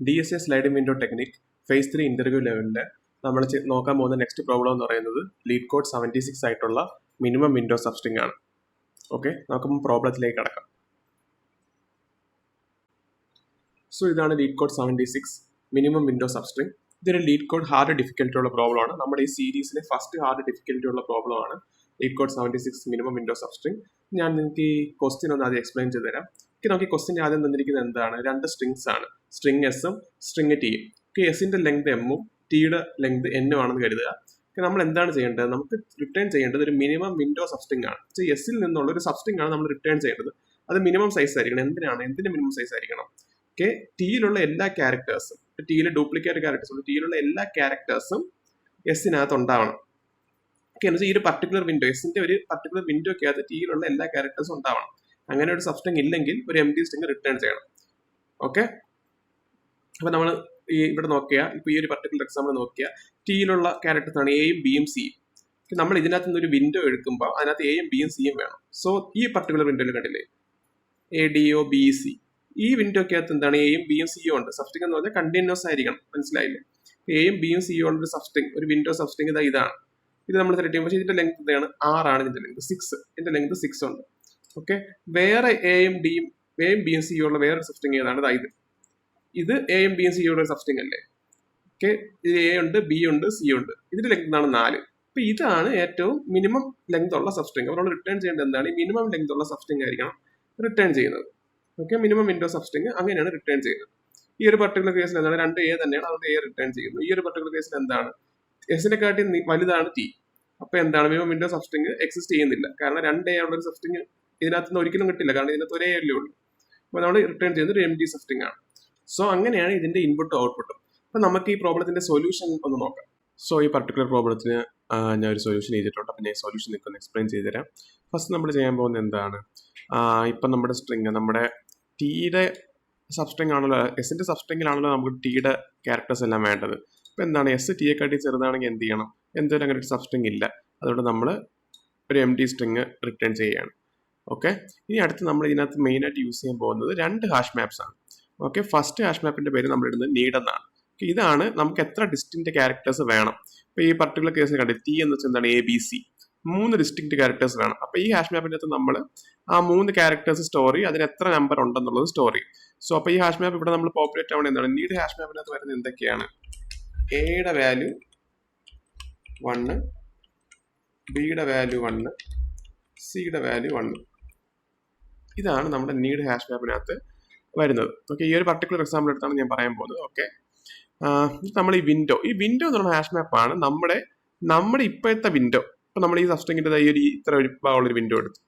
DSA sliding window technique phase 3 interview ലെവലിൽ നമ്മൾ നോക്കാൻ പോകുന്ന നെക്സ്റ്റ് പ്രോബ്ലം എന്ന് പറയുന്നത് ലീഡ് കോഡ് 76 ആയിട്ടുള്ള മിനിമം വിൻഡോ സബ്സ്ട്രിംഗ് ആണ്. ഓക്കെ, നമുക്ക് പ്രോബ്ലത്തിലേക്ക് കടക്കാം. സോ ഇതാണ് lead code 76 minimum window substring. ഇതൊരു ലീഡ് കോഡ് ഹാർഡ് ഡിഫിക്കൽറ്റി ഉള്ള പ്രോബ്ലം ആണ്. നമ്മുടെ ഈ സീരീസിലെ ഫസ്റ്റ് ഹാർഡ് ഡിഫിക്കൽറ്റി ഉള്ള പ്രോബ്ലം ആണ് lead code 76 minimum window substring. ഞാൻ നിങ്ങൾക്ക് ഈ ക്വസ്റ്റ്യൻ ഒന്ന് ആദ്യം എക്സ്പ്ലെയിൻ ചെയ്ത് തരാം. നമുക്ക് ഈ ക്വസ്റ്റ്യൻ ആദ്യം തന്നിരിക്കുന്നത് എന്താണ്? രണ്ട് സ്ട്രിങ്സ് ആണ്, സ്ട്രിങ് എസും സ്ട്രിങ് ടിയും. എസിന്റെ ലെങ്ത് എമ്മും ടിയുടെ ലെങ്ത് എന്നും ആണെന്ന് കരുതുക. നമ്മൾ എന്താണ് ചെയ്യേണ്ടത്? നമുക്ക് റിട്ടേൺ ചെയ്യേണ്ടത് ഒരു മിനിമം വിൻഡോ സബ്സ്ട്രിംഗ് ആണ്. എസിൽ നിന്നുള്ള ഒരു സബ്സ്ട്രിംഗ് ആണ് നമ്മൾ റിട്ടേൺ ചെയ്യേണ്ടത്. അത് മിനിമം സൈസ് ആയിരിക്കണം. എന്തിന്റെ മിനിമം സൈസ് ആയിരിക്കണം? ടിയിലുള്ള എല്ലാ ക്യാരക്ടേഴ്സും, ടിയിലെ ഡ്യൂപ്ലിക്കേറ്റ് ക്യാരക്ടേഴ്സും ടിയിലുള്ള എല്ലാ ക്യാരക്ടേഴ്സും എസിനകത്ത് ഉണ്ടാവണം. ഈ ഒരു പർട്ടിക്കുലർ വിൻഡോ, എസിന്റെ ഒരു പർട്ടിക്കുലർ വിൻഡോക്കകത്ത് ടിയിലുള്ള എല്ലാ ക്യാരക്ടേഴ്സും ഉണ്ടാവണം. അങ്ങനെ ഒരു സബ്സ്ട്രിംഗ് ഇല്ലെങ്കിൽ ഒരു എംപ്റ്റി സ്ട്രിംഗ് റിട്ടേൺ ചെയ്യണം. ഓക്കെ, അപ്പൊ നമ്മൾ ഇവിടെ നോക്കിയാൽ, ഇപ്പൊ ഈ ഒരു പർട്ടിക്കുലർ എക്സാമ്പിൾ നോക്കിയാൽ ടിയിലുള്ള ക്യാരക്ടേഴ്സ് ആണ് എയും ബിയും സിയും. നമ്മൾ ഇതിനകത്ത് നിന്ന് ഒരു വിൻഡോ എടുക്കുമ്പോൾ അതിനകത്ത് എയും ബിയും സിയും വേണം. സോ ഈ പർട്ടിക്കുലർ വിൻഡോയിൽ കണ്ടില്ലേ, A D O B C, ഈ വിൻഡോക്കകത്ത് എന്താണ് എയും ബിയും സിയും ഉണ്ട്. സബ്സ്ട്രിംഗ് എന്ന് പറഞ്ഞാൽ കണ്ടിന്യൂസ് ആയിരിക്കണം, മനസ്സിലായില്ലേ? എയും ബിയും സിയും ഉണ്ട് ഒരു സബ്സ്ട്രിംഗ്, ഒരു വിൻഡോ സബ്സ്ട്രിംഗ് ഇതാണ്. ഇത് നമ്മൾ സെലക്ട് ചെയ്യുമ്പോൾ ഇതിന്റെ ലെങ്ത് എന്താണ്? 6 ആണ് ഇതിന്റെ ലെങ്ത്, 6. ഇതിന്റെ ലെങ്ത് 6 ഉണ്ട്. ഓക്കെ, വേറെ എയും ബിയും സിയും ഉള്ള വേറൊരു സബ്സ്ട്രിംഗ് ഏതാണ്? ഇത് എയും ബിയും സിയും ഉള്ള ഒരു സബ്സ്ട്രിംഗ് അല്ലേ? ഓക്കെ, ഇത് എ ഉണ്ട്, ബി ഉണ്ട്, സി ഉണ്ട്. ഇതിന്റെ ലെങ്ത് എന്താണ്? 4. അപ്പൊ ഇതാണ് ഏറ്റവും മിനിമം ലെങ്ത് ഉള്ള സബ്സ്ട്രിംഗ്. അപ്പോൾ നമ്മൾ റിട്ടേൺ ചെയ്യേണ്ടത് എന്താണ്? ഈ മിനിമം ലെങ്ത് ഉള്ള സബ്സ്ട്രിംഗ് ആയിരിക്കണം റിട്ടേൺ ചെയ്യുന്നത്. ഓക്കെ, മിനിമം വിൻഡോ സബ്സ്ട്രിംഗ് അങ്ങനെയാണ് റിട്ടേൺ ചെയ്യുന്നത്. ഈ ഒരു പർട്ടിക്കുലർ കേസിൽ എന്താണ്? 2 എ തന്നെയാണ്, അതുകൊണ്ട് എ റിട്ടേൺ ചെയ്യുന്നു. ഈ ഒരു പർട്ടിക്കുലർ കേസിൽ എന്താണ്? എസിനെ കാട്ടി വലുതാണ് ടി. അപ്പൊ എന്താണ്? മിനിമം വിൻഡോ സബ്സ്ട്രിംഗ് എക്സിസ്റ്റ് ചെയ്യുന്നില്ല. കാരണം 2 എ ഉള്ള ഒരു സബ്സ്ട്രിംഗ് ഇതിനകത്ത് നിന്ന് ഒരിക്കലും കിട്ടില്ല, കാരണം ഇതിനകത്ത് ഒരേ അല്ലേ ഉള്ളൂ. അപ്പൊ നമ്മൾ റിട്ടേൺ ചെയ്യുന്നത് ഒരു എംപ്റ്റി സബ്സ്ട്രിംഗ് ആണ്. സോ അങ്ങനെയാണ് ഇതിന്റെ ഇൻപുട്ടും ഔട്ട്പുട്ടും. അപ്പൊ നമുക്ക് ഈ പ്രോബ്ലത്തിന്റെ സൊല്യൂഷൻ ഒന്ന് നോക്കാം. സോ ഈ പർട്ടിക്കുലർ പ്രോബ്ലത്തിന് ഞാൻ ഒരു സൊല്യൂഷൻ ചെയ്തിട്ടുണ്ട്. അപ്പൊ ഞാൻ ഈ സൊല്യൂഷൻ നിങ്ങൾക്ക് ഒന്ന് എക്സ്പ്ലെയിൻ ചെയ്ത് തരാം. ഫസ്റ്റ് നമ്മൾ ചെയ്യാൻ പോകുന്നത് എന്താണ്? ഇപ്പം നമ്മുടെ സ്ട്രിങ്, നമ്മുടെ ടിയുടെ സബ്സ്ട്രിംഗ് ആണല്ലോ, എസിന്റെ സബ്സ്ട്രിംഗിലാണല്ലോ നമുക്ക് ടിയുടെ ക്യാരക്ടേഴ്സ് എല്ലാം വേണ്ടത്. അപ്പൊ എന്താണ്? എസ് ടിയെ കാട്ടി ചെറുതാണെങ്കിൽ എന്ത് ചെയ്യണം? എന്തെങ്കിലും അങ്ങനെ ഒരു സബ്സ്ട്രിംഗ് ഇല്ല, അതുകൊണ്ട് നമ്മൾ ഒരു എം ടി സ്ട്രിങ് റിട്ടേൺ ചെയ്യുകയാണ്. ഓക്കെ, ഇനി അടുത്ത് നമ്മൾ ഇതിനകത്ത് മെയിനായിട്ട് യൂസ് ചെയ്യാൻ പോകുന്നത് 2 ഹാഷ് മാപ്സ് ആണ്. ഓക്കെ, ഫസ്റ്റ് ഹാഷ് മാപ്പിന്റെ പേര് നമ്മൾ ഇടുന്നത് നീഡ് എന്നാണ്. ഇതാണ് നമുക്ക് എത്ര ഡിസ്റ്റിങ്ക്റ്റ് ക്യാരക്ടേഴ്സ് വേണം. ഇപ്പൊ ഈ പർട്ടിക്കുലർ കേസിൽ കണ്ടത് ടി എന്ന് വെച്ചാൽ എന്താണ്? A B C, 3 distinct characters വേണം. അപ്പൊ ഈ ഹാഷ് മാപ്പിന്റെ അകത്ത് നമ്മൾ ആ 3 ക്യാരക്ടേഴ്സ് സ്റ്റോർ ചെയ്യും, അതിന് എത്ര നമ്പർ ഉണ്ടെന്നുള്ളത് സ്റ്റോർ ചെയ്യും. സോ അപ്പൊ ഈ ഹാഷ് മാപ്പ് ഇവിടെ നമ്മൾ പോപ്പുലേറ്റ് ആവണത് എന്താണ്? നീഡ് ഹാഷ് മാപ്പിനകത്ത് വരുന്നത് എന്തൊക്കെയാണ്? എയുടെ വാല്യൂ 1, ബിയുടെ വാല്യൂ 1, സിയുടെ വാല്യൂ 1. ഇതാണ് നമ്മുടെ നീഡ് ഹാഷ് മാപ്പിനകത്ത് വരുന്നത്. ഓക്കെ, ഈ ഒരു പർട്ടിക്കുലർ എക്സാമ്പിൾ എടുത്താണ് ഞാൻ പറയാൻ പോകുന്നത്. ഓക്കെ, നമ്മൾ ഈ വിൻഡോ എന്ന് പറയുന്ന ഹാഷ് മാപ്പാണ് നമ്മുടെ ഇപ്പോഴത്തെ വിൻഡോ. ഇപ്പൊ നമ്മൾ ഈ സബ്സ്ട്രിംഗിന്റെ ഈ ഒരു ഇത്ര ഒരു ഭാഗമുള്ളൊരു വിൻഡോ എടുത്തു.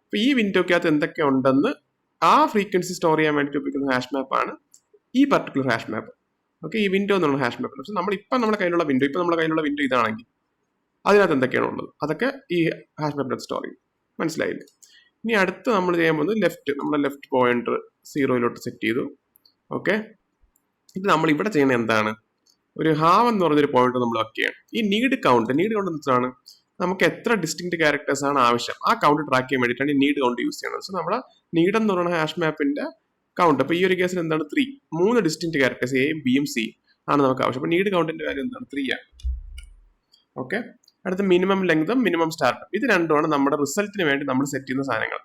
അപ്പൊ ഈ വിൻഡോക്കകത്ത് എന്തൊക്കെ ഉണ്ടെന്ന് ആ ഫ്രീക്വൻസി സ്റ്റോർ ചെയ്യാൻ വേണ്ടിയിട്ട് ഉപയോഗിക്കുന്ന ഹാഷ് മാപ്പാണ് ഈ പർട്ടിക്കുലർ ഹാഷ് മാപ്പ്. ഓക്കെ, ഈ വിൻഡോ എന്നുള്ള ഹാഷ് മാപ്പ്. പക്ഷെ നമ്മുടെ കയ്യിലുള്ള വിൻഡോ ഇതാണെങ്കിൽ അതിനകത്ത് എന്തൊക്കെയാണ് ഉള്ളത് അതൊക്കെ ഈ ഹാഷ് മാപ്പിനകത്ത് സ്റ്റോർ ചെയ്യും. മനസ്സിലായില്ലേ? ഇനി അടുത്ത് നമ്മൾ ചെയ്യാൻ പോകുന്നത് നമ്മുടെ ലെഫ്റ്റ് പോയിന്റർ 0 സെറ്റ് ചെയ്തു. ഓക്കെ, ഇത് നമ്മൾ ഇവിടെ ചെയ്യുന്നത് എന്താണ്? ഒരു ഹാവ് എന്ന് പറഞ്ഞൊരു പോയിന്റർ നമ്മൾ വയ്ക്കുകയാണ്. ഈ നീഡ് കൗണ്ട് എന്ന് വെച്ചാണ് നമുക്ക് എത്ര ഡിസ്റ്റിങ്ക്റ്റ് ക്യാരക്ടേഴ്സ് ആണ് ആവശ്യം, ആ കൗണ്ട് ട്രാക്ക് ചെയ്യാൻ വേണ്ടിയിട്ടാണ് ഈ നീഡ് കൗണ്ട് യൂസ് ചെയ്യുന്നത്. സോ നമ്മുടെ നീഡ് എന്ന് പറയുന്ന ഹാഷ് മാപ്പിന്റെ കൗണ്ട്, അപ്പൊ ഈ ഒരു കേസിൽ എന്താണ്? 3 ഡിസ്റ്റിങ്ക്റ്റ് ക്യാരക്ടേഴ്സ് എയും ബിയും സിയും ആണ് നമുക്ക് ആവശ്യം. അപ്പൊ നീഡ് കൗണ്ടിന്റെ വാല്യൂ എന്താണ്? 3 ആണ്. ഓക്കെ, അടുത്ത മിനിമം ലെങ്തും മിനിമം സ്റ്റാർട്ടും, ഇത് രണ്ടുമാണ് നമ്മുടെ റിസൾട്ടിന് വേണ്ടി നമ്മൾ സെറ്റ് ചെയ്യുന്ന സാധനങ്ങൾ.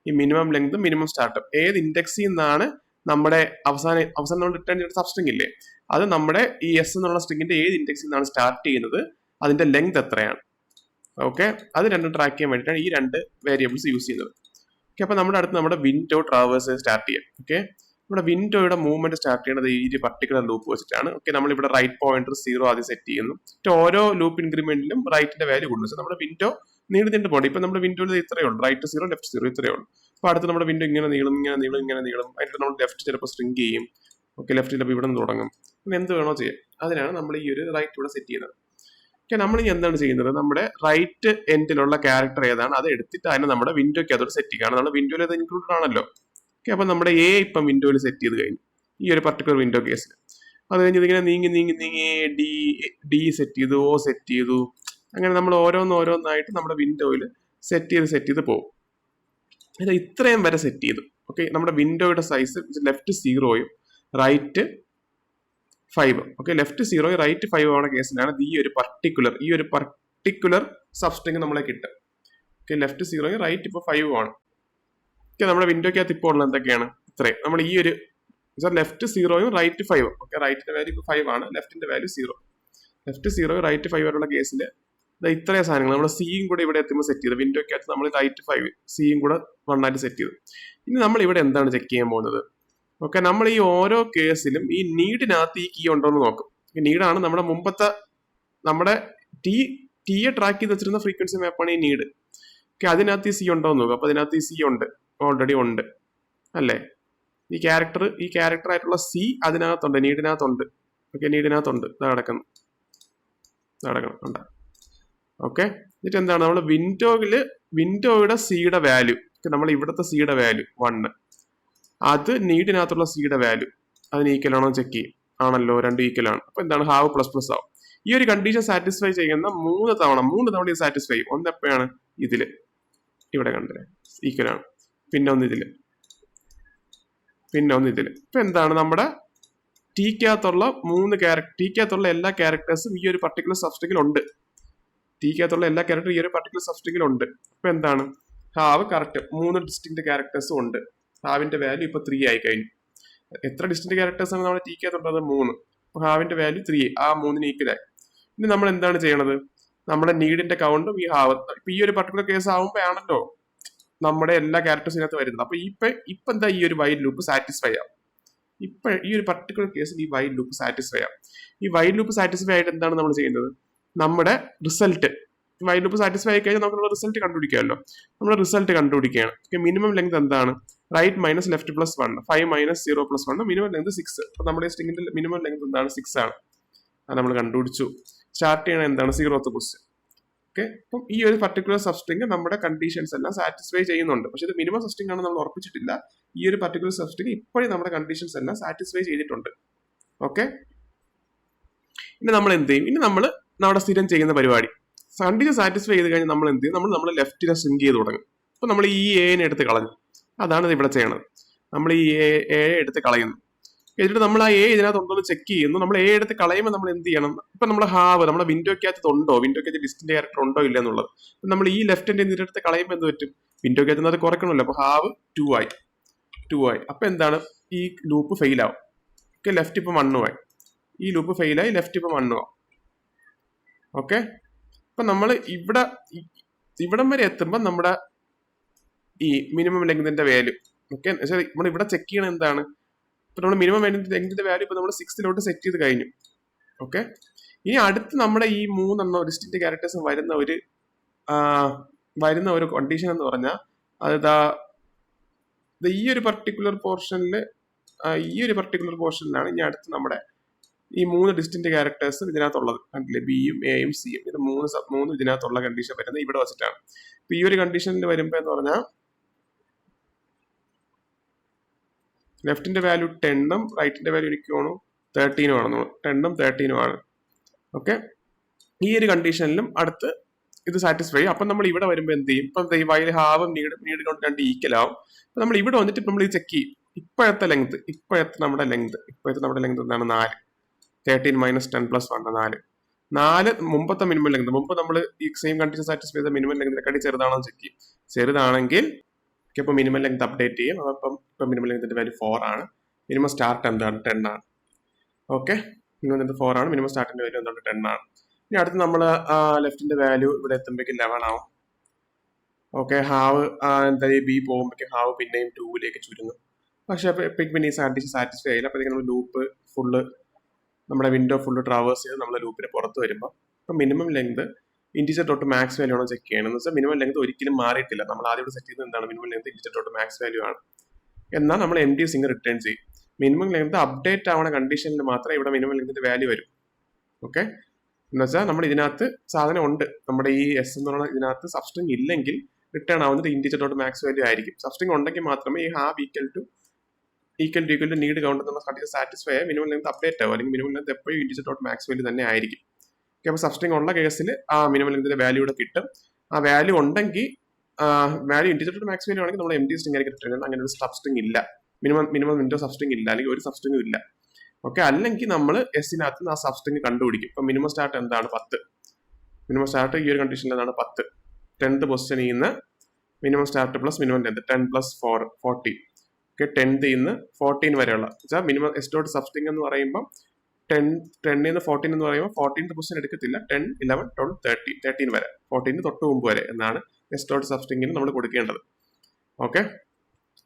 ഈ മിനിമം ലെങ്തും മിനിമം സ്റ്റാർട്ടും ഏത് ഇൻഡെക്സിൽ നിന്നാണ് നമ്മുടെ അവസാനം നമ്മൾ റിട്ടേൺ ചെയ്ത സബ്സ്ട്രിംഗ് ഇല്ലേ, അത് നമ്മുടെ ഈ എസ് എന്നുള്ള സ്ട്രിങ്ങിന്റെ ഏത് ഇൻഡെക്സിൽ നിന്നാണ് സ്റ്റാർട്ട് ചെയ്യുന്നത്, അതിന്റെ ലെങ്ത് എത്രയാണ്. ഓക്കെ, അത് രണ്ടും ട്രാക്ക് ചെയ്യാൻ വേണ്ടിയിട്ടാണ് ഈ 2 വേരിയബിൾസ് യൂസ് ചെയ്യുന്നത്. ഓക്കെ, അപ്പൊ നമ്മുടെ അടുത്ത് നമ്മുടെ വിൻഡോ ട്രാവേഴ്സ് സ്റ്റാർട്ട് ചെയ്യാം. ഓക്കെ, നമ്മുടെ വിൻഡോയുടെ മൂവ്മെന്റ് സ്റ്റാർട്ട് ചെയ്യുന്നത് ഈ പർട്ടിക്കുലർ ലൂപ്പ് വെച്ചിട്ടാണ്. ഓക്കെ, നമ്മളിവിടെ റൈറ്റ് പോയിന്റർ 0 ആദ്യം സെറ്റ് ചെയ്യുന്നു. ഓരോ ലൂപ്പ് ഇൻക്രിമെന്റിലും റൈറ്റിന്റെ വാല്യൂ കൂടുന്നു. നമ്മുടെ വിൻഡോ നീണ്ടു പോകണം. ഇപ്പൊ നമ്മുടെ വിൻഡോയിൽ ഇത്രയേ ഉള്ളൂ, റൈറ്റ് 0 ലെഫ്റ്റ് 0 ഇത്രയേ ഉള്ളൂ. അപ്പൊ അടുത്ത് നമ്മുടെ വിൻഡോ ഇങ്ങനെ നീളും. അതിന്റെ നമ്മൾ ലെഫ്റ്റ് ചിലപ്പോൾ സ്ട്രിങ് ചെയ്യും. ഓക്കെ, ലെഫ്റ്റ് ചിലപ്പോൾ ഇവിടെ നിന്ന് തുടങ്ങും. എന്ത് വേണോ ചെയ്യാം. അതിനാണ് നമ്മൾ ഈ ഒരു റൈറ്റ് ഇവിടെ സെറ്റ് ചെയ്യുന്നത്. ഓക്കെ, നമ്മൾ ഇനി എന്താണ് ചെയ്യുന്നത്? നമ്മുടെ റൈറ്റ് എൻഡിലുള്ള ക്യാരക്ടർ ഏതാണ് അത് എടുത്തിട്ട് അതിനെ നമ്മുടെ വിൻഡോയ്ക്ക് അതോട് സെറ്റ് ചെയ്യുക. നമ്മുടെ വിൻഡോയിൽ അത് ഇൻക്ലൂഡഡ് ആണല്ലോ. ഓക്കെ, അപ്പൊ നമ്മുടെ എ ഇപ്പം വിൻഡോയിൽ സെറ്റ് ചെയ്ത് കഴിഞ്ഞു ഈ ഒരു പർട്ടിക്കുലർ വിൻഡോ കേസിൽ. അത് കഴിഞ്ഞ് ഇതിങ്ങനെ നീങ്ങി ഡി സെറ്റ് ചെയ്തു, ഒ സെറ്റ് ചെയ്തു. അങ്ങനെ നമ്മൾ ഓരോന്നായിട്ട് നമ്മുടെ വിൻഡോയിൽ സെറ്റ് ചെയ്ത് പോകും. ഇത് ഇത്രയും വരെ സെറ്റ് ചെയ്തു. ഓക്കെ, നമ്മുടെ വിൻഡോയുടെ സൈസ് ലെഫ്റ്റ് 0യും റൈറ്റ് 5. ഓക്കെ, ലെഫ്റ്റ് 0 റൈറ്റ് 5 ആവുന്ന കേസിലാണ് ഈ ഒരു പർട്ടിക്കുലർ സബ്സ്ട്രിങ് നമ്മളെ കിട്ടും. ഓക്കെ, ലെഫ്റ്റ് 0 റൈറ്റ് ഇപ്പോൾ 5 ആണ്. ഓക്കെ, നമ്മുടെ വിൻഡോക്കകത്ത് ഇപ്പോൾ ഉള്ളത് എന്തൊക്കെയാണ്? ഇത്രയും നമ്മൾ ഈ ഒരു ലെഫ്റ്റ് 0 റൈറ്റ് 5. ഓക്കെ, റൈറ്റിന്റെ വാല്യൂ ഇപ്പോൾ 5 ആണ്, ലെഫ്റ്റിന്റെ വാല്യൂ 0. ലെഫ്റ്റ് 0 റൈറ്റ് 5 വരെയുള്ള കേസിൽ ഇത്രയും സാധനങ്ങൾ നമ്മൾ സിയും കൂടെ ഇവിടെ എത്തുമ്പോൾ സെറ്റ് ചെയ്ത് വിൻഡോക്കകത്ത് നമ്മൾ റൈറ്റ് 5 സിയും കൂടെ 1 ആയിട്ട് സെറ്റ് ചെയ്തു. ഇനി നമ്മൾ ഇവിടെ എന്താണ് ചെക്ക് ചെയ്യാൻ പോകുന്നത്? ഓക്കെ, നമ്മൾ ഈ ഓരോ കേസിലും ഈ നീഡിനകത്ത് ഈ കീ ഉണ്ടോ എന്ന് നോക്കും. നീഡാണ് നമ്മുടെ മുമ്പത്തെ നമ്മുടെ ടീയെ ട്രാക്ക് ചെയ്ത് വെച്ചിരുന്ന ഫ്രീക്വൻസി മാപ്പാണ് ഈ നീഡ്. ഓക്കെ, അതിനകത്ത് ഈ സി ഉണ്ടോ എന്ന് നോക്കും. അപ്പൊ അതിനകത്ത് ഈ സി ഉണ്ട്, ഓൾറെഡി ഉണ്ട് അല്ലേ? ഈ ക്യാരക്ടർ ആയിട്ടുള്ള സി അതിനകത്തുണ്ട്, നീഡിനകത്തുണ്ട്. ഓക്കെ, നീഡിനകത്തുണ്ട്, നടക്കണം ഉണ്ട്. ഓക്കെ, എന്നിട്ട് എന്താണ് നമ്മൾ വിൻഡോയുടെ സിയുടെ വാല്യൂ, നമ്മൾ ഇവിടുത്തെ സിയുടെ വാല്യൂ 1, അത് നീഡിനകത്തുള്ള സിയുടെ വാല്യൂ അതിന് ഈക്വൽ ആണോ ചെക്ക് ചെയ്യും. ആണല്ലോ, 2 ഈക്വൽ ആണ്. അപ്പൊ എന്താണ് ഹാവ് പ്ലസ് ആവും. ഈ ഒരു കണ്ടീഷൻ സാറ്റിസ്ഫൈ ചെയ്യുന്ന 3 തവണ ഇത് സാറ്റിസ്ഫൈ ചെയ്യും. ഒന്ന് എപ്പോഴാണ്? ഇതില് ഇവിടെ കണ്ടത് ഈക്വൽ ആണ്, പിന്നെ ഒന്ന് ഇതില്, പിന്നെ ഒന്ന് ഇതില്. ഇപ്പൊ എന്താണ് നമ്മുടെ ടീക്കകത്തുള്ള ടീക്കകത്തുള്ള എല്ലാ ക്യാരക്ടേഴ്സും ഈ ഒരു പർട്ടിക്കുലർ സബ്സ്ട്രിങ്ങിൽ ഉണ്ട്. ടീക്കകത്തുള്ള എല്ലാ ക്യാരക്ടറും ഈ ഒരു പർട്ടിക്കുലർ സബ്സ്ട്രിങ്ങിൽ ഉണ്ട്. ഇപ്പൊ എന്താണ്? ഹാവ് കറക്റ്റ് 3 ഡിസ്റ്റിങ്ക്ട് ക്യാരക്ടേഴ്സും ഉണ്ട്. ഹാവിന്റെ വാല്യൂ ഇപ്പൊ 3 ആയി കഴിഞ്ഞു. എത്ര ഡിസ്റ്റിങ്ക്ട് ക്യാരക്ടേഴ്സ് ആണ് നമ്മുടെ ടീക്കകത്തുള്ളത്? 3. അപ്പൊ ഹാവിന്റെ വാല്യൂ 3, ആ 3 ഈക്വലായി. ഇനി നമ്മൾ എന്താണ് ചെയ്യണത്? നമ്മുടെ നീഡിന്റെ കൗണ്ടും ഈ ഹാവ് ഇപ്പൊ ഈ ഒരു പർട്ടിക്കുലർ കേസ് ആവുമ്പോ ആണല്ലോ നമ്മുടെ എല്ലാ ക്യാരക്ടേഴ്സിനകത്ത് വരുന്നത്. അപ്പൊ ഇപ്പൊ എന്താ ഈ ഒരു വൈൽ ലൂപ്പ് സാറ്റിസ്ഫൈ ആവും. ഇപ്പൊ ഈ ഒരു പർട്ടിക്കുലർ കേസിൽ ഈ വൈൽ ലൂപ്പ് സാറ്റിസ്ഫൈ ആവും. ഈ വൈൽ ലൂപ്പ് സാറ്റിസ്ഫൈ ആയിട്ട് എന്താണ് നമ്മൾ ചെയ്യുന്നത്? നമ്മുടെ റിസൾട്ട് വൈൽ ലൂപ്പ് സാറ്റിസ്ഫൈ ആയി കഴിഞ്ഞാൽ നമുക്ക് റിസൾട്ട് കണ്ടുപിടിക്കാമല്ലോ. നമ്മുടെ റിസൾട്ട് കണ്ടുപിടിക്കുകയാണ്. മിനിമം ലെങ്ത് എന്താണ്? Right minus left plus 1, 5 minus 0 plus 1, minimum length 6. അപ്പൊ നമ്മുടെ സ്ട്രിങ്ങിന്റെ മിനിമം ലെങ്ത് എന്താണ്? 6 ആണ്. അത് നമ്മൾ കണ്ടുപിടിച്ചു. സ്റ്റാർട്ട് ചെയ്യണത് എന്താണ്? 0th question. ഓക്കെ, അപ്പം ഈ ഒരു പർട്ടിക്കുലർ സബ്സ്ട്രിങ് നമ്മുടെ കണ്ടീഷൻസ് എല്ലാം സാറ്റിസ്ഫൈ ചെയ്യുന്നുണ്ട്. പക്ഷെ ഇത് മിനിമം സബ്സ്ട്രിങ് ആണ് നമ്മൾ ഉറപ്പിച്ചിട്ടില്ല. ഈ ഒരു പർട്ടിക്കുലർ സബ്സ്ട്രിങ് ഇപ്പോഴും നമ്മുടെ കണ്ടീഷൻസ് എല്ലാം സാറ്റിസ്ഫൈ ചെയ്തിട്ടുണ്ട്. ഓക്കെ, ഇനി നമ്മൾ എന്ത് ചെയ്യും? ഇനി നമ്മൾ നമ്മുടെ സ്ഥിരം ചെയ്യുന്ന പരിപാടി, കണ്ടീഷൻ സാറ്റിസ്ഫൈ ചെയ്ത് കഴിഞ്ഞാൽ നമ്മൾ എന്ത് ചെയ്യും? നമ്മൾ ലെഫ്റ്റിനെ സ്ട്രിങ് ചെയ്ത് തുടങ്ങും. അപ്പൊ നമ്മൾ ഈ എനെ എടുത്ത് കളഞ്ഞു. അതാണ് ഇവിടെ ചെയ്യണത്. നമ്മൾ ഈ എ എടുത്ത് കളയുന്നു. എന്നിട്ട് നമ്മൾ ആ എ ഇതിനകത്ത് ഉണ്ടോ എന്ന് ചെക്ക് ചെയ്യുന്നു. നമ്മൾ എ എടുത്ത് കളയുമ്പോൾ നമ്മൾ എന്ത് ചെയ്യണം? ഇപ്പൊ നമ്മൾ ഹാവ് നമ്മുടെ വിൻഡോക്കകത്ത് ഉണ്ടോ, വിൻഡോക്കകത്ത് ഡിസ്റ്റന്റ് ക്യാരക്ടർ ഉണ്ടോ ഇല്ല എന്നുള്ളത്. നമ്മൾ ഈ ലെഫ്റ്റിന്റെ ഇതിനടുത്ത് കളയുമ്പോൾ എന്ത് പറ്റും? വിൻഡോക്കകത്ത് അത് കുറയ്ക്കണമല്ലോ. അപ്പൊ ഹാവ് 2 ആയി. അപ്പൊ എന്താണ്? ഈ ലൂപ്പ് ഫെയിൽ ആവും. ഓക്കെ, ലെഫ്റ്റ് ഇപ്പൊ 1 ആയി. ഈ ലൂപ്പ് ഫെയിൽ ആയി, ലെഫ്റ്റ് ഇപ്പൊ 1 ആവും. ഓക്കെ, അപ്പൊ നമ്മൾ ഇവിടം വരെ എത്തുമ്പോൾ നമ്മുടെ ഈ മിനിമം ലെങ്തിന്റെ വാല്യൂ, ഓക്കെ, നമ്മൾ ഇവിടെ ചെക്ക് ചെയ്യണത് എന്താണ്? ഇപ്പൊ നമ്മൾ മിനിമം ലെങ്തിന്റെ വാല്യൂ ഇപ്പൊ നമ്മൾ 6 സെറ്റ് ചെയ്ത് കഴിഞ്ഞു. ഓക്കെ, ഇനി അടുത്ത് നമ്മുടെ ഈ 3 ഡിസ്റ്റിങ്ക്ട് ക്യാരക്ടേഴ്സ് വരുന്ന ഒരു കണ്ടീഷൻ എന്ന് പറഞ്ഞാൽ അത് ഈ ഒരു പർട്ടിക്കുലർ പോർഷനിലാണ് ഇനി അടുത്ത് നമ്മുടെ ഈ 3 ഡിസ്റ്റിങ്ക്ട് ക്യാരക്ടേഴ്സ് ഇതിനകത്തുള്ളത്. കണ്ടില്ലേ? ബിയും എയും സിയും, ഇത് 3 ഇതിനകത്തുള്ള കണ്ടീഷൻ വരുന്നത് ഇവിടെ വെച്ചിട്ടാണ്. ഇപ്പൊ ഈ ഒരു കണ്ടീഷനിൽ വരുമ്പോ എന്ന് പറഞ്ഞാൽ ലെഫ്റ്റിന്റെ വാല്യൂ 10ഉം റൈറ്റിന്റെ വാല്യൂ എനിക്ക് തോന്നുന്നു 13 ആണെന്ന്. 10ഉം 13ഉം ആണ്. ഓക്കെ, ഈ ഒരു കണ്ടീഷനിലും അടുത്ത് ഇത് സാറ്റിസ്ഫൈ. അപ്പൊ നമ്മൾ ഇവിടെ വരുമ്പോൾ എന്ത് ചെയ്യും? ഇപ്പൊ വൈൽ ഹാവും നീഡ് കൊണ്ട് 2 ഈക്വൽ ആവും. അപ്പൊ നമ്മൾ ഇവിടെ വന്നിട്ട് നമ്മൾ ഇത് ചെക്ക് ചെയ്യും. ഇപ്പോഴത്തെ നമ്മുടെ ലെങ്ത് എന്താണ്? 4. 13 മൈനസ് 10 പ്ലസ് 1, 4 മുമ്പത്തെ മിനിമം ലെങ്ത്. മുമ്പ് നമ്മൾ ഈ സെയിം കണ്ടീഷൻ സാറ്റിസ്ഫൈ ചെയ്ത മിനിമം ലെങ്തിനെക്കാട്ടി ചെറുതാണോ ചെക്ക് ചെയ്യും. ചെറുതാണെങ്കിൽ ഇപ്പൊ മിനിമം ലെങ്ത് അപ്ഡേറ്റ് ചെയ്യും. അപ്പം ഇപ്പൊ മിനിമം ലെങ്തിന്റെ വാല്യൂ 4 ആണ്. മിനിമം സ്റ്റാർട്ട് എന്താണ്? 10 ആണ്. ഓക്കെ, മിനിമം ലെങ്ത് 4 ആണ്. മിനിമം സ്റ്റാർട്ടിന്റെ വാല്യൂ എന്താണ്? 10 ആണ്. ഇനി അടുത്ത് നമ്മൾ ലെഫ്റ്റിന്റെ വാല്യൂ ഇവിടെ എത്തുമ്പോഴേക്കും 11 ആവും. ഓക്കെ, ഹാവ് എന്തായാലും ബി പോകുമ്പോഴേക്കും ഹാവ് പിന്നെയും 2ലേക്ക് ചുരുങ്ങും. പക്ഷെ പിന്നെ ഈ കണ്ടീഷൻ സാറ്റിസ്ഫൈ ആയില്ല. അപ്പോഴത്തേക്കും നമ്മൾ ലൂപ്പ് ഫുള്ള് നമ്മുടെ വിൻഡോ ഫുള്ള് ട്രാവേഴ്സ് ചെയ്ത് നമ്മുടെ ലൂപ്പിന് പുറത്ത് വരുമ്പോൾ ഇപ്പൊ minimum length integer dot max value ആണോ ചെക്ക് ചെയ്യണം. എന്ന് വെച്ചാൽ മിനിമം ലെങ്ത് ഒരിക്കലും മാറിയിട്ടില്ല. നമ്മൾ ആദ്യം സെറ്റ് ചെയ്തത് എന്താണ്? Minimum length integer dot max value ആണ്. എന്നാൽ നമ്മൾ എംപ്റ്റി സ്ട്രിംഗ് റിട്ടേൺ ചെയ്യും. മിനിമം ലെങ്ത് അപ്ഡേറ്റ് ആവുന്ന കണ്ടീഷനിൽ മാത്രമേ ഇവിടെ മിനിമം ലെങ്തിന്റെ വാല്യൂ വരും. ഓക്കെ, എന്ന് വെച്ചാൽ നമ്മൾ ഇതിനകത്ത് സാധനം ഉണ്ട്. നമ്മുടെ ഈ എസ് എന്ന് പറയുന്ന ഇതിനകത്ത് സബ്സ്ട്രിംഗ് ഇല്ലെങ്കിൽ റിട്ടേൺ ആവുന്നത് ഇൻറ്റിജർ ഡോട്ട് മാക്സ് വാല്യൂ ആയിരിക്കും. സബ്സ്ട്രിംഗ് ഉണ്ടെങ്കിൽ മാത്രമേ ഈ have equal to need count എന്നുള്ള കണ്ടീഷൻ സാറ്റിസ്ഫൈ ആയ മിനിമം ലെങ്ത് അപ്ഡേറ്റ് ആവും. അല്ലെങ്കിൽ മിനിമം ലെങ്ത് എപ്പോഴും ഇൻറ്റിജർ ഡോട്ട് മാക്സ് വാല്യൂ തന്നെ ആയിരിക്കും. ഓക്കെ, അപ്പോൾ സബ്സ്ട്രിംഗ് ഉള്ള കേസിൽ ആ മിനിമം ലെങ്തിന്റെ വാല്യൂ ഇവിടെ കിട്ടും. ആ വാല്യൂ ഉണ്ടെങ്കിൽ value integer dot max value ആണെങ്കിൽ നമ്മൾ എംപ്റ്റി സ്ട്രിംഗ് ആയിരിക്കും റിട്ടേൺ. അങ്ങനെ ഒരു സബ്സ്ട്രിംഗ് ഇല്ല. മിനിമം വിൻഡോ സബ്സ്ട്രിംഗ് ഇല്ല, അല്ലെങ്കിൽ ഒരു സബ്സ്ട്രിംഗും ഇല്ല. ഓക്കെ, അല്ലെങ്കിൽ നമ്മൾ എസിനകത്ത് നിന്ന് ആ സബ്സ്ട്രിങ് കണ്ടുപിടിക്കും. ഇപ്പൊ മിനിമം സ്റ്റാർട്ട് എന്താണ് 10, മിനിമം സ്റ്റാർട്ട് ഈ ഒരു കണ്ടീഷനിൽ എന്താണ് 10, 10th പൊസിഷനിൽ നിന്ന് minimum start plus minimum length 10 plus 4 14. Okay, 10th നിന്ന് 14 വരെയുള്ള വെച്ചാൽ മിനിമം എസ് ഡോട്ട് സബ്സ്ട്രിങ് എന്ന് പറയുമ്പോൾ 10 നിന്ന് 14 എന്ന് പറയുമ്പോൾ 14th പൊസിഷൻ എടുക്കത്തില്ല, 10 11 12 13 വരെ, 14 തൊട്ട് മുമ്പ് വരെ എന്നാണ് എസ് ഡോട്ട് സബ്സ്ട്രിങ്ങിന് നമ്മൾ കൊടുക്കേണ്ടത്. ഓക്കെ,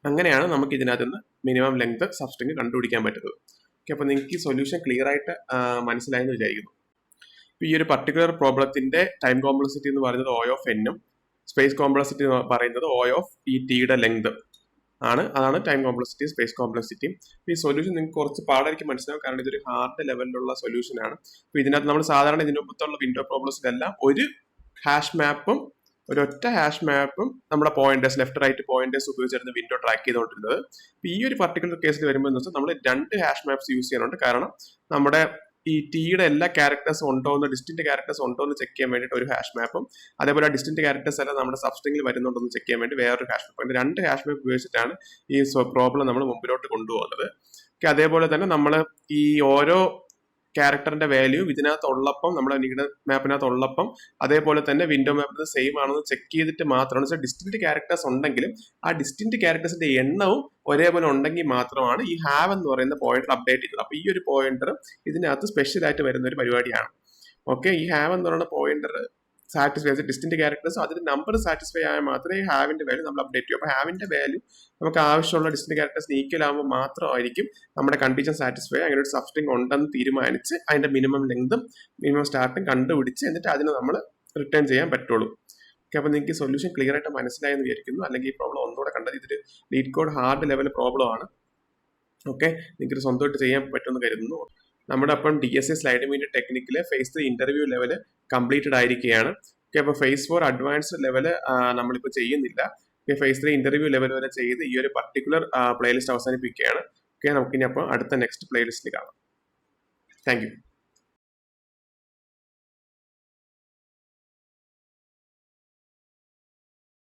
അങ്ങനെയാണ് നമുക്ക് ഇതിനകത്ത് നിന്ന് മിനിമം ലെങ്ത് സബ്സ്ട്രിങ് കണ്ടുപിടിക്കാൻ പറ്റുന്നത്. ഓക്കെ, അപ്പോൾ നിങ്ങൾക്ക് ഈ സൊല്യൂഷൻ ക്ലിയർ ആയിട്ട് മനസ്സിലായെന്ന് വിചാരിക്കുന്നു. ഇപ്പോൾ ഈ ഒരു പർട്ടിക്കുലർ പ്രോബ്ലത്തിന്റെ ടൈം കോംപ്ലക്സിറ്റി എന്ന് പറയുന്നത് O ഓഫ് എന്നും സ്പേസ് കോംപ്ലക്സിറ്റി എന്ന് പറയുന്നത് O ഓഫ് ഈ ടിയുടെ ലെങ്ത് ആണ്. അതാണ് ടൈം കോംപ്ലക്സിറ്റി, സ്പേസ് കോംപ്ലക്സിറ്റി. ഈ സൊല്യൂഷൻ നിങ്ങൾക്ക് കുറച്ച് പാടായിരിക്കും മനസ്സിലാവും, കാരണം ഇതൊരു ഹാർഡ് ലെവലിലുള്ള സൊല്യൂഷൻ ആണ്. അപ്പോൾ ഇതിനകത്ത് നമ്മൾ സാധാരണ ഇതിന് മുമ്പത്തുള്ള വിൻഡോ പ്രോബ്ലംസിലെല്ലാം ഒരു ഹാഷ് മാപ്പും ഒരൊറ്റ ഹാഷ് മാപ്പും നമ്മുടെ പോയിന്റേഴ്സ് ലെഫ്റ്റ് റൈറ്റ് പോയിന്റേഴ്സ് ഉപയോഗിച്ചായിരുന്നു വിൻഡോ ട്രാക്ക് ചെയ്തുകൊണ്ടിരുന്നത്. അപ്പോൾ ഈ ഒരു പർട്ടിക്കുലർ കേസിൽ വരുമ്പോൾ എന്ന് വെച്ചാൽ നമ്മൾ 2 ഹാഷ് മാപ്സ് യൂസ് ചെയ്യാനുണ്ട്. കാരണം നമ്മുടെ ഈ ടിയുടെ എല്ലാ ക്യാരക്ടേഴ്സും ഉണ്ടോ എന്ന്, ഡിസ്റ്റിന്റ് ക്യാരക്ടേഴ്സ് ഉണ്ടോ എന്ന് ചെക്ക് ചെയ്യാൻ വേണ്ടിയിട്ട് ഒരു ഹാഷ് മാപ്പും, അതേപോലെ ഡിസ്റ്റിന്റ് ക്യാരക്ടേഴ്സ് എല്ലാം നമ്മുടെ സബ്സ്ട്രിങ്ങിൽ വരുന്നുണ്ടോ എന്ന് ചെക്ക് ചെയ്യാൻ വേണ്ടി വേറൊരു ഹാഷ് മാപ്പ്. അങ്ങനെ 2 ഹാഷ് മാപ്പ് ഉപയോഗിച്ചിട്ടാണ് ഈ പ്രോബ്ലം നമ്മൾ മുമ്പിലോട്ട് കൊണ്ടുപോകുന്നത്. അതേപോലെ തന്നെ നമ്മൾ ഈ ഓരോ ക്യാരക്ടറിന്റെ വാല്യൂ ഇതിനകത്തുള്ളപ്പം, നമ്മുടെ നീഡ് മാപ്പിനകത്ത് ഉള്ളപ്പം അതേപോലെ തന്നെ വിൻഡോ മാപ്പിന് സെയിം ആണെന്ന് ചെക്ക് ചെയ്തിട്ട് മാത്രമാണ്. വെച്ചാൽ ഡിസ്റ്റിന്റ് ക്യാരക്ടേഴ്സ് ഉണ്ടെങ്കിലും ആ ഡിസ്റ്റിന്റ് ക്യാരക്ടേഴ്സിന്റെ എണ്ണവും ഒരേപോലെ ഉണ്ടെങ്കിൽ മാത്രമാണ് ഈ ഹാവ് എന്ന് പറയുന്ന പോയിന്റർ അപ്ഡേറ്റ് ചെയ്യുന്നത്. അപ്പൊ ഈ ഒരു പോയിന്റർ ഇതിനകത്ത് സ്പെഷ്യൽ ആയിട്ട് വരുന്ന ഒരു പരിപാടിയാണ്. ഓക്കെ, ഈ ഹാവ് എന്ന് പറയുന്ന പോയിന്റർ സാറ്റിസ്ഫൈ ഡിസ്റ്റിന്റ് ക്യാരക്ടേഴ്സ് അതിന്റെ നമ്പർ സാറ്റിസ്ഫൈ ആയാൽ മാത്രമേ ഹാവിന്റെ വാല്യൂ നമ്മൾ അപ്ഡേറ്റ് ചെയ്യൂ. അപ്പോൾ ഹാവിന്റെ വാല്യൂ നമുക്ക് ആവശ്യമുള്ള ഡിസ്റ്റിന്റ് ക്യാരക്ടേഴ്സ് ഈക്വൽ ആകുമ്പോൾ മാത്രമായിരിക്കും നമ്മുടെ കണ്ടീഷൻ സാറ്റിസ്ഫൈ. അങ്ങനെ ഒരു സബ്സ്ട്രിങ് ഉണ്ടെന്ന് തീരുമാനിച്ച് അതിന്റെ മിനിമം ലെങ്തും മിനിമം സ്റ്റാർട്ടും കണ്ടുപിടിച്ച് എന്നിട്ട് അതിന് നമ്മൾ റിട്ടേൺ ചെയ്യാൻ പറ്റുള്ളൂ. ഓക്കെ, അപ്പോൾ നിങ്ങൾക്ക് സൊല്യൂഷൻ ക്ലിയർ ആയിട്ട് മനസ്സിലായെന്ന് വിചാരിക്കുന്നു. അല്ലെങ്കിൽ ഈ പ്രോബ്ലം ഒന്നുകൂടെ കണ്ടത്, ഇതൊരു LeetCode hard level problem ആണ്. ഓക്കെ, നിങ്ങൾക്ക് സ്വന്തമായിട്ട് ചെയ്യാൻ പറ്റുമെന്ന് കരുതുന്നു. നമ്മുടെ അപ്പം DSA സ്ലൈഡ് മീഡിയ ടെക്നിക്കിലെ ഫേസ് 3 ഇന്റർവ്യൂ ലെവല് കംപ്ലീറ്റഡ് ആയിരിക്കുകയാണ്. ഓക്കെ, അപ്പോൾ ഫേസ് 4 അഡ്വാൻസ്ഡ് ലെവല് നമ്മളിപ്പോൾ ചെയ്യുന്നില്ല. ഓക്കെ, ഫേസ് 3 ഇന്റർവ്യൂ ലെവൽ വരെ ചെയ്ത് ഈ ഒരു പർട്ടിക്കുലർ പ്ലേലിസ്റ്റ് അവസാനിപ്പിക്കുകയാണ്. ഓക്കെ, നമുക്കിനി അപ്പോൾ അടുത്ത നെക്സ്റ്റ് പ്ലേലിസ്റ്റിൽ കാണാം. Thank you.